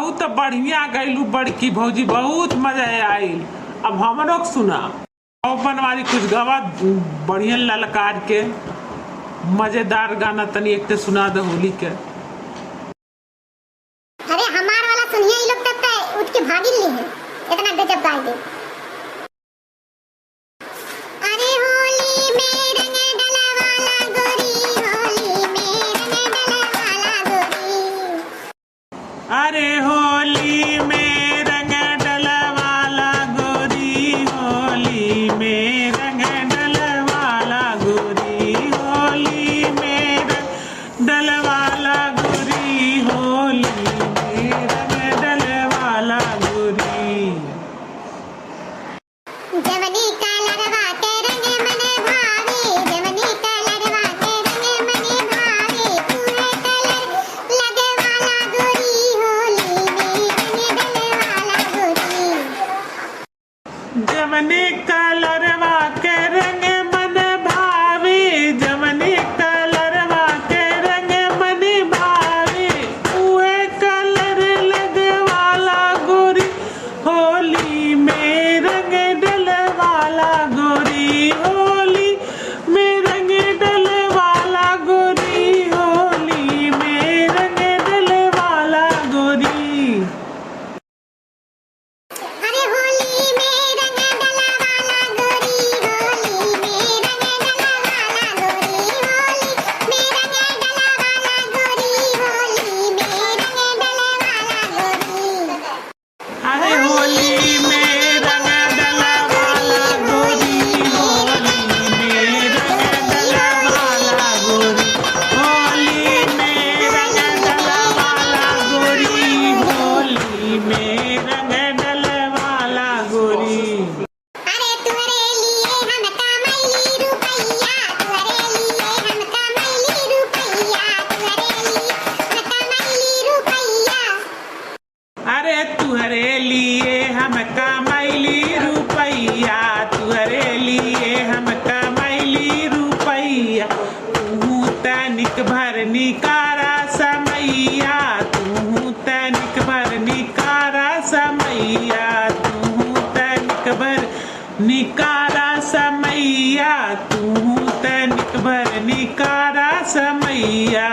बहुत बढ़िया गईलू बड़की भौजी, बहुत मजा आईल। अब हमरो के सुना अपन वाली कुछ गवा बढ़िया ललकार के मजेदार गाना तनी एक ते सुना दे होली के। अरे हमार वाला सुनिए, ये लोग तब उठ के भागी लिए हैं, इतना गजब गा दे। अरे होली में रंग डला वाला गोरी, होली में रंग डला वाला गोरी। अरे होली में रंग डलवाला गोरी, होली में रंग डलवाला गोरी, होली में रंग डलवाला गोरी, होली में रंग डलवाला गोरी। जवनी का लड़वा के रंग मन भावे, जवनी का लड़वा के रंग मन भावे, तू है कलर लगे वाला गोरी, होली में रंग डले वाला गोरी। जवने कलरवा के रंग मन भावे, जवने कलरवा के रंग मन भावे, उहे कलर लगवाला गोरी, होली में रंग डलवाला गोरी, होली में रंग डलवाला गोरी, होली में रंग डलवाला गोरी। अरे होली में रंग डला वाला गोरी, होली में रंग डला वाला गोरी, होली में रंग डला वाला गोरी, होली में रंग डला वाला गोरी। अरे होली में रंग डलवाला गोरी, होली में रंग डलवाला गोरी, होली में रंग डलवाला गोरी, होली में रंग डलवाला गोरी। अरे तुहरे लिए हम कमाईली रुपैया, तुहरे लिए हम कमाईली रुपैया, तुहरे लिए हम कमाईली रुपैया। अरे तुहरे लिए हम कमैली रुपैया, तुहरे लिए हम कमैली रुपैया, तू तनिक भर निकारा समैया, तू तनिक भर निकारा समैया, तू तनिक भर निकारा समैया, तू तनिक भर निकारा समैया।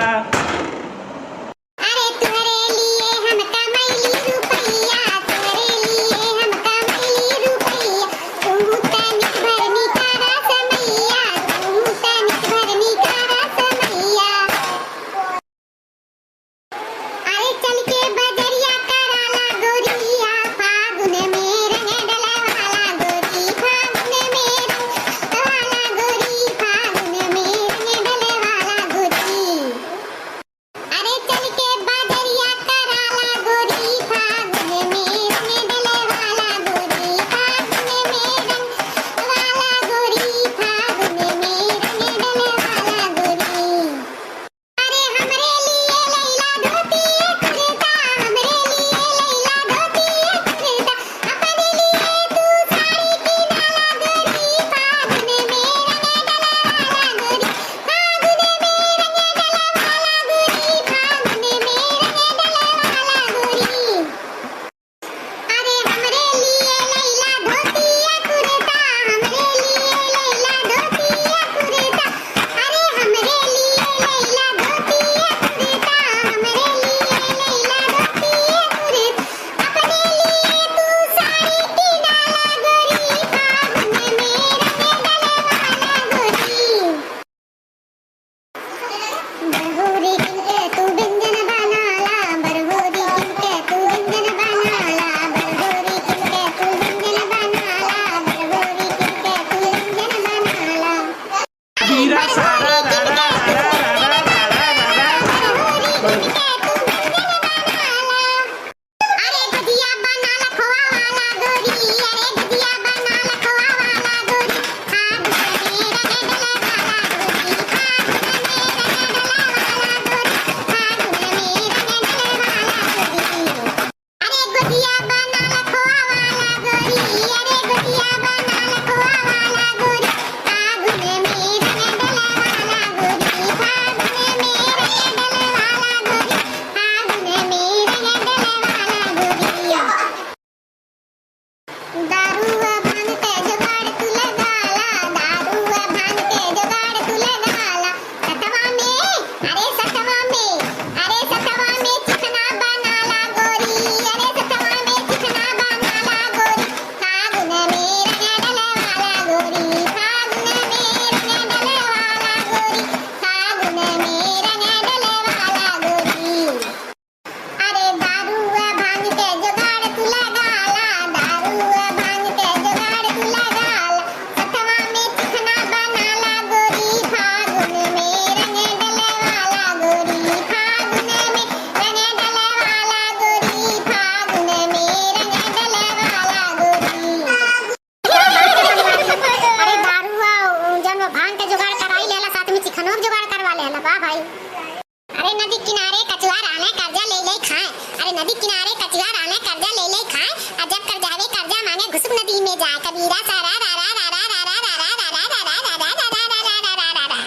जोगीरा सारा रा रा रा रा रा रा रा रा रा रा रा रा रा रा रा रा।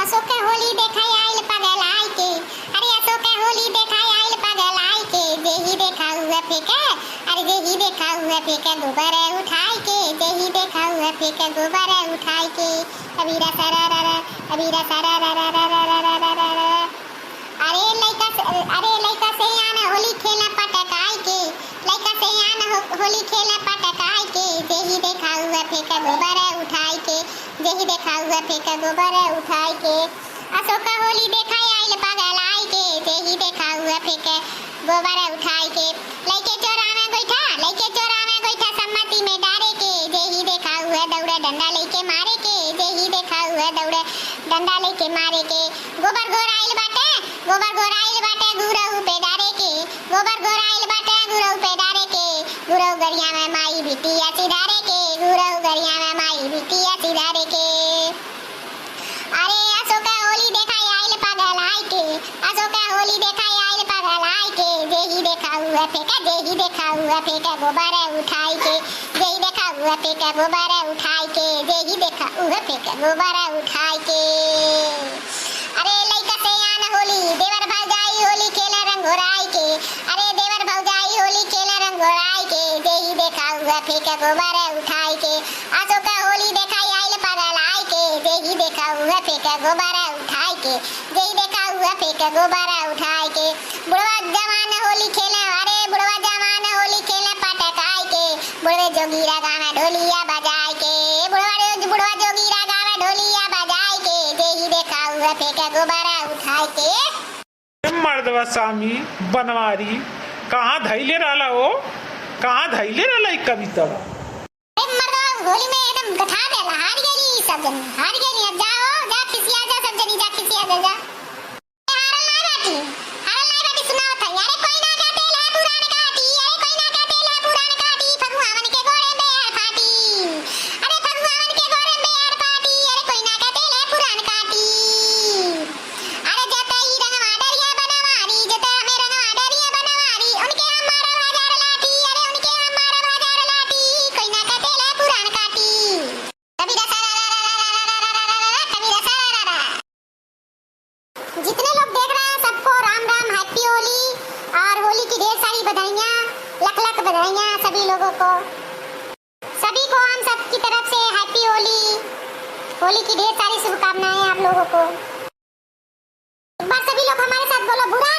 अशोक के होली देखाई आइल पगलाई के, अरे अशोक के होली देखाई आइल पगलाई के, जेही देखा हुआ फेंके, अरे जेही देखा हुआ फेंके गोबर उठाई के, जेही देखा हुआ फेंके गोबर उठाई के। अबीरा सारा रा रा, अबीरा सारा रा रा रा रा रा रा रा रा। अरे लइका से आना होली खेला पटकाई के, लइका से आना होली खेला पटकाई के, जेही देखा हुआ फेंके गोबर उठाई के, जेही देखा हुआ फेंके गोबर उठाई के। अशोक का होली देखाई आइल पगलाई के, जेही देखा हुआ फेंके गोबर उठाई के। लइके चोरा में बैठा, लइके चोरा में बैठा सम्मति में डारे के, जेही देखा हुआ दौड़े डंडा लेके मारे के, जेही देखा हुआ दौड़े डंडा लेके मारे के। गोबर घोराइल बाटे, गोबर घोराइल बाटे गुरऊ पे डारे के, गोबर घोराइल बाटे गुरऊ पे डारे के, गुरऊ गरिया में माई बिटिया सिधारे के, गुरऊ गरिया में माई बिटिया सिधारे के। अरे अशोक का होली देखाई आइल पगलाई के, अशोक का होली देखाई आइल पगलाई के, जेही देखा हुआ फेंका, जेही देखा हुआ फेंका गोबर उठाई के, जेही देखा हुआ फेंका गोबर उठाई के, जेही देखा हुआ फेंका गोबर उठाई के। अरे लइका से आन होली देवर भौजाई होली खेला रंग घोराई के, अरे देवर भौजाई होली खेला रंग घोराई के, जेही देखा हुआ फेंका गोबर उठाई के। अशोक का होली देखाई आइल पगलाई के, जेही देखा हुआ फेंका गोबर उठाई के, जेही देखा हुआ फेंका गोबर उठाई के। बुढ़वा जवान होली खेले, अरे बुढ़वा जवान होली खेले पटकाई के, बुढ़वे जोगीरा गाना ढोलिया बजाई के, बुढ़वा जोगीरा गाना ढोलिया बजाई के, जेही देखा हुआ फेंका गोबर उठाई के। मर्दवा स्वामी बनवारी कहाँ धैले रहला हो, कहाँ धैले रहला ई कविता। होली में एकदम गठा देला, हार गेली सब जन, हार गेली। अब जाओ, जा खिसिया जा सब जनी, जा खिसिया जा जा। हारल नहीं बाटी सुनाओ था। अरे कोई ना का तेल है पुराने काटी, अरे कोई ना का तेल है पुराने काटी, फगुआवन के गोरे में यार फाटी, अरे फगुआवन के गोरे में यार फाटी, अरे कोई ना का तेल है पुराने काटी। अरे जते ही रंगवा डरिया बनवारी, जते हमें रंगवा डरिया बनवारी, उनके हमारा बाजार लाठी, अरे उनके हमारा बाजार लाठी, कोई ना का तेल है पुराने काटी। कबीरा सारा रा रा रा रा रा रा रा रा, कबीरा सारा रा रा। जितने लोग देख रहे हैं सबको राम राम, हैप्पी होली, और होली की ढेर सारी बधाइयाँ, लख लख बधाइयाँ सभी लोगों को, सभी को हम सब की तरफ से हैप्पी होली, होली की ढेर सारी शुभकामनाएं आप लोगों को। एक बार सभी लोग हमारे साथ बोलो, बुरा